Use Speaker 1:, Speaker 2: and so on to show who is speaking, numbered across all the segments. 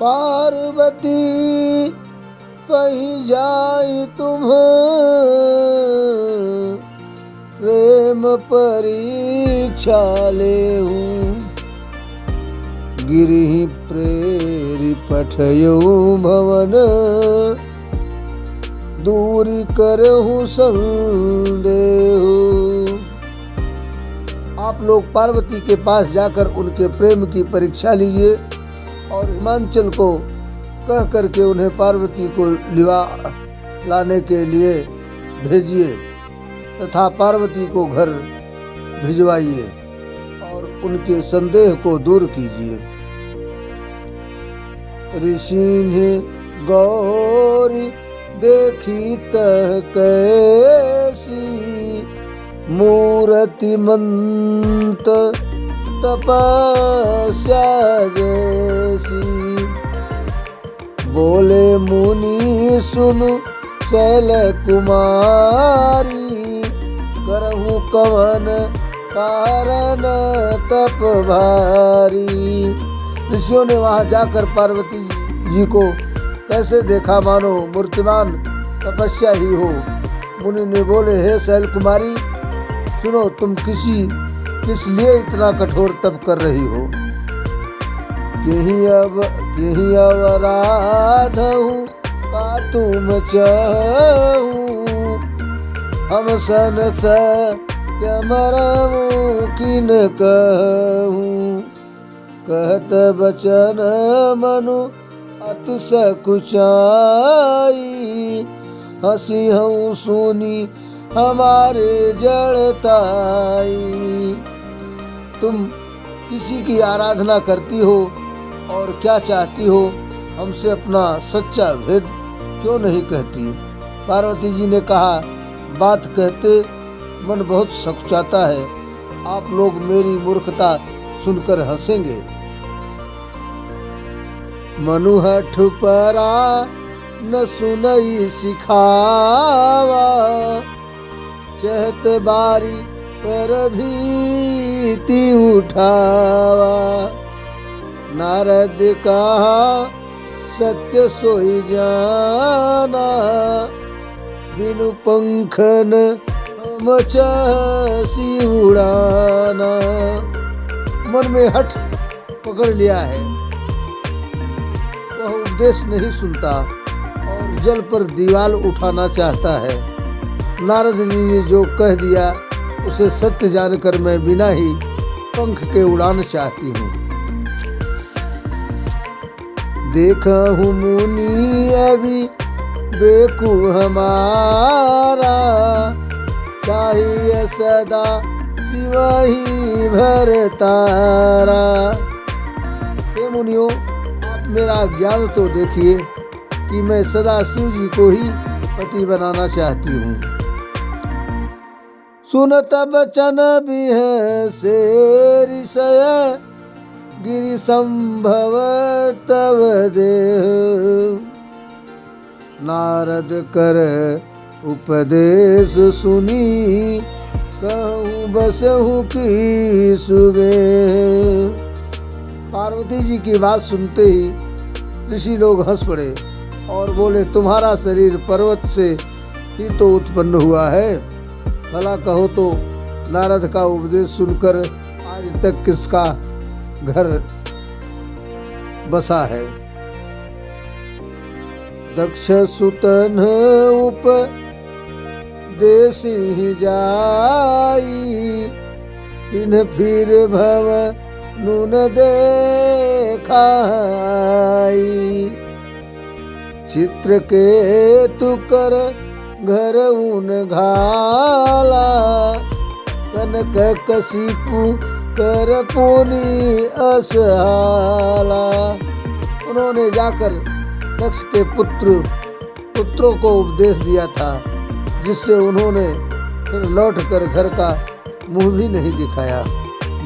Speaker 1: पार्वती कहीं जाई तुम प्रेम परीक्षा लेहूं। गिरिहि प्रेरि पठयऊ भवन दूरी करहूं संदेह। आप लोग पार्वती के पास जाकर उनके प्रेम की परीक्षा लीजिए और हिमांचल को कह करके उन्हें पार्वती को लिवा लाने के लिए भेजिए तथा पार्वती को घर भिजवाइए और उनके संदेह को दूर कीजिए। ऋषि ने गौरी देखी तह कैसी मूर्तिमंत तपस्या जैसी। बोले मुनि सुनु शैल कुमारी करहूं कवन कारण तप भारी। ऋषियों ने वहां जाकर पार्वती जी को कैसे देखा मानो मूर्तिमान तपस्या ही हो। मुनि ने बोले, हे शैल कुमारी सुनो, तुम किस लिए इतना कठोर तप कर रही हो। यही अवराध हूँ का तुम चाहूँ। हम सन सत्यमरमु किन कहूँ। कहत बचन मनु अति सकुचाई। हंसी हूँ सुनी हमारे जड़ताई। तुम किसी की आराधना करती हो और क्या चाहती हो, हमसे अपना सच्चा भेद क्यों नहीं कहती। पार्वती जी ने कहा, बात कहते मन बहुत सकुचाता है। आप लोग मेरी मूर्खता सुनकर हंसेंगे। मनुहठ परा न सुनई सिखावा। चहत बारी पर भीति उठावा। नारद कहा सत्य सोई जाना। बिनु पंखन मचासी उड़ाना। मन में हठ पकड़ लिया है, वह उपदेश नहीं सुनता और जल पर दीवाल उठाना चाहता है। नारद जी ने जो कह दिया उसे सत्य जानकर मैं बिना ही पंख के उड़ान चाहती हूँ। देखा हूँ मुनि अभी बेकू हमारा। चाहिए सदा शिव ही भरतारा। हे मुनियों, आप मेरा ज्ञान तो देखिए कि मैं सदा शिव जी को ही पति बनाना चाहती हूँ। सुनत बचन भी है से ऋषय। गिरि संभव तव देह। नारद कर उपदेश सुनी। कहूँ बसहूँ की सुबह। पार्वती जी की बात सुनते ही ऋषि लोग हंस पड़े और बोले, तुम्हारा शरीर पर्वत से ही तो उत्पन्न हुआ है। भला कहो तो नारद का उपदेश सुनकर आज तक किसका घर बसा है। दक्ष सुतन उपदेश ही जाई। तिन्ह फिर भव नून देखाई। चित्रकेतु कर घर ऊन घाला। कनक कशिपु कर पुनि असहाला। उन्होंने जाकर दक्ष के पुत्रों को उपदेश दिया था, जिससे उन्होंने फिर लौटकर घर का मुंह भी नहीं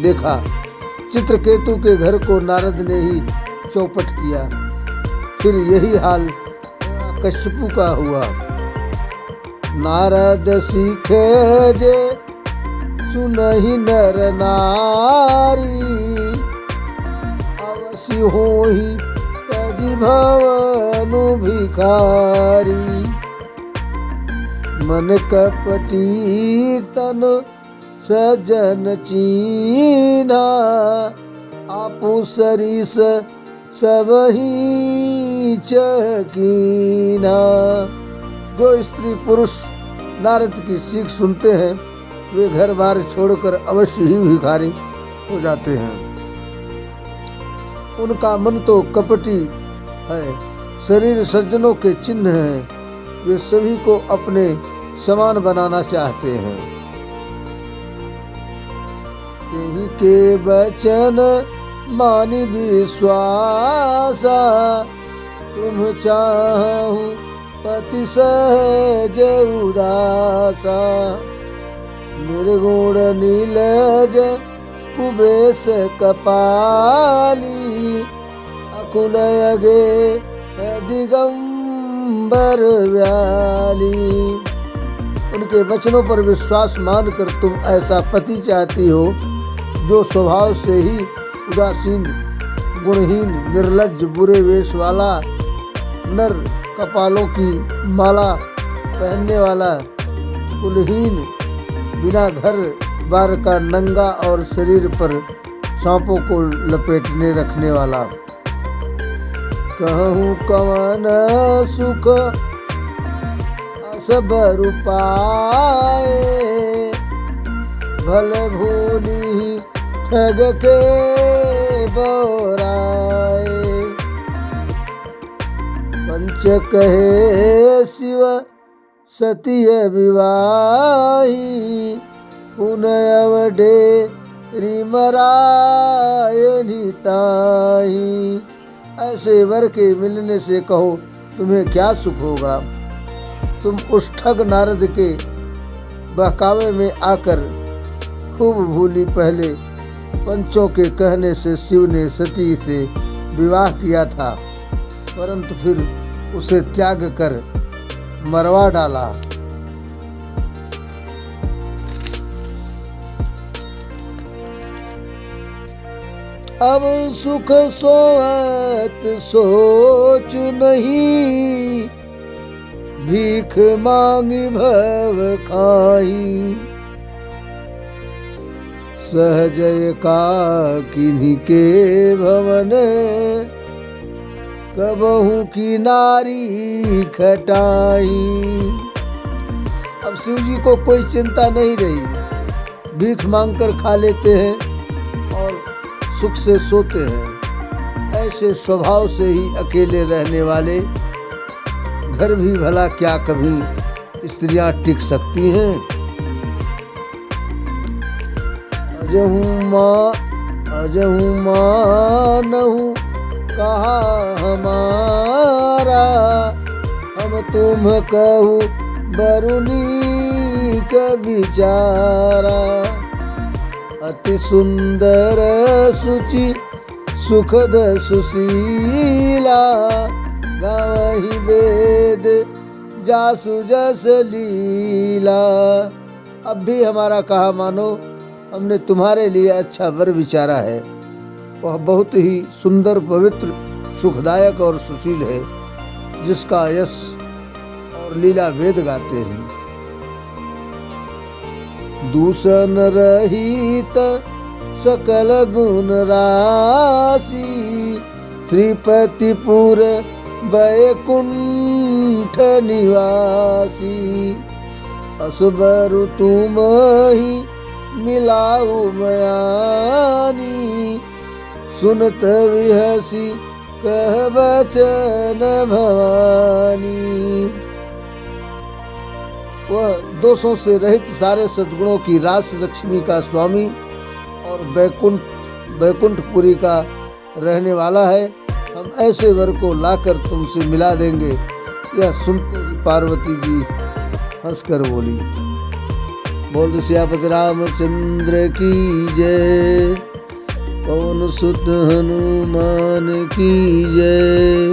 Speaker 1: देखा। चित्रकेतु के घर को नारद ने ही चौपट किया। फिर यही हाल कश्यपु का हुआ। नारद सीखे जे सुनहि नर नारी। अवश्य होहि तजी भवनु भिखारी। मन कपटी तन सजन चीना, आपु सरिस सबही चकीना। जो स्त्री पुरुष नारद की सीख सुनते हैं वे घर बार छोड़कर अवश्य ही भिखारी हो जाते हैं। उनका मन तो कपटी है, शरीर सज्जनों के चिन्ह हैं, वे सभी को अपने समान बनाना चाहते हैं। यही के वचन मानि विश्वासा, तुम चाहूं पति सहज उदासा। निर्गुण नीलज कुबेश कपाली, अकुल अगे दिगंबर व्याली। उनके वचनों पर विश्वास मानकर तुम ऐसा पति चाहती हो जो स्वभाव से ही उदासीन, गुणहीन, निर्लज्ज, बुरे वेश वाला, नर कपालों की माला पहनने वाला, कुलहीन, बिना घर बार का, नंगा और शरीर पर सांपों को लपेटने रखने वाला। कहूँ कवन सुख असबर पाए, भले भूली ठग के बोराए। पंच कहे शिव सतीय विवाही, पुनः अवडे रिमराय निताई। ऐसे वर के मिलने से कहो तुम्हें क्या सुख होगा। तुम उस ठग नारद के बहकावे में आकर खूब भूली। पहले पंचों के कहने से शिव ने सती से विवाह किया था, परंतु फिर उसे त्याग कर मरवा डाला। अब सुख सोवत सोच नहीं, भीख मांगी भव खाई। सहज एकाकिनी के भवन, कबहू की नारी खटाई। अब शिव जी को कोई चिंता नहीं रही, भीख मांगकर खा लेते हैं और सुख से सोते हैं। ऐसे स्वभाव से ही अकेले रहने वाले घर भी भला क्या कभी स्त्रियां टिक सकती हैं। अजहू मानहु कहा हमारा, हम तुम कहू बरुनी का बिचारा। अति सुंदर सुचि सुखद सुशीला, गावहि वेद जासु जस लीला। अब भी हमारा कहा मानो, हमने तुम्हारे लिए अच्छा वर विचारा है। वह बहुत ही सुंदर, पवित्र, सुखदायक और सुशील है, जिसका यश और लीला वेद गाते हैं। दूषण रहित सकल गुण राशि, श्रीपतिपुर वैकुंठ निवासी। असबरु तुम ही मिलाऊ मयानी, सुनत विहसी कह बचन भवानी। वह दोषों से रहित सारे सद्गुणों की रास लक्ष्मी का स्वामी और वैकुंठपुरी का रहने वाला है। हम ऐसे वर को लाकर तुमसे मिला देंगे। यह सुनते ही पार्वती जी हंसकर बोली, बोल सियापति रामचंद्र की जय, पवन सुत हनुमान की जय।